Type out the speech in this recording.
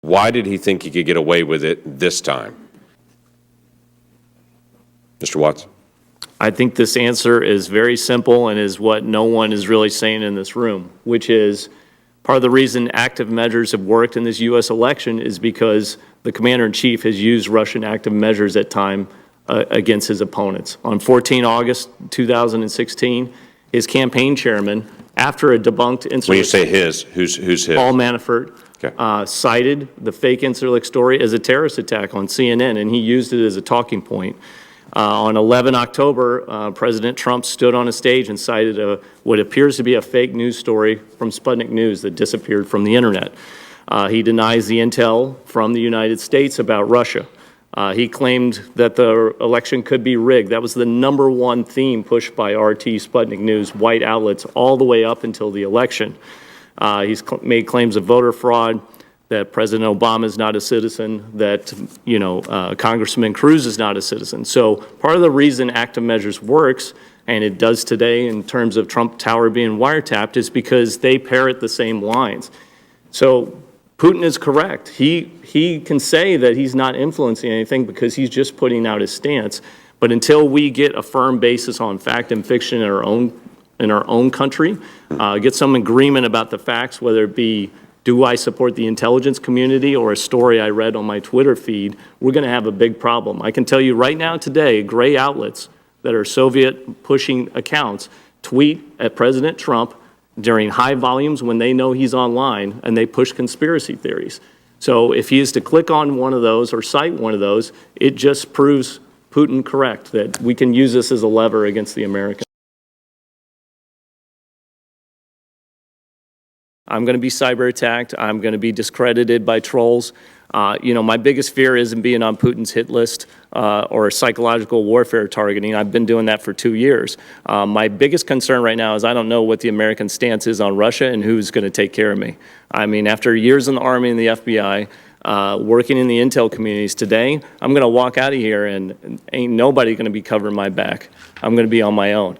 Why did he think he could get away with it this time? Mr. Watts. I think this answer is very simple and is what no one is really saying in this room, which is part of the reason active measures have worked in this U.S. election is because the commander-in-chief has used Russian active measures at time against his opponents. On 14 August 2016, his campaign chairman, after a debunked Incirlik... When you say his, who's his? Paul Manafort, okay. Cited the fake Incirlik story as a terrorist attack on CNN, and he used it as a talking point. On 11 October, President Trump stood on a stage and cited what appears to be a fake news story from Sputnik News that disappeared from the internet. He denies the intel from the United States about Russia. He claimed that the election could be rigged. That was the #1 theme pushed by RT, Sputnik News, white outlets all the way up until the election. He's made claims of voter fraud, that President Obama is not a citizen, that, Congressman Cruz is not a citizen. So part of the reason active measures works, and it does today in terms of Trump Tower being wiretapped, is because they parrot the same lines. So Putin is correct. He can say that he's not influencing anything because he's just putting out his stance. But until we get a firm basis on fact and fiction in our own country, get some agreement about the facts, whether it be do I support the intelligence community or a story I read on my Twitter feed, we're going to have a big problem. I can tell you right now today, gray outlets that are Soviet pushing accounts tweet at President Trump during high volumes when they know he's online, and they push conspiracy theories. So if he is to click on one of those or cite one of those, it just proves Putin correct, that we can use this as a lever against the Americans. I'm going to be cyber attacked. I'm going to be discredited by trolls. My biggest fear isn't being on Putin's hit list or psychological warfare targeting. I've been doing that for 2 years. My biggest concern right now is I don't know what the American stance is on Russia and who's going to take care of me. I mean, after years in the Army and the FBI, working in the intel communities today, I'm going to walk out of here and ain't nobody going to be covering my back. I'm going to be on my own.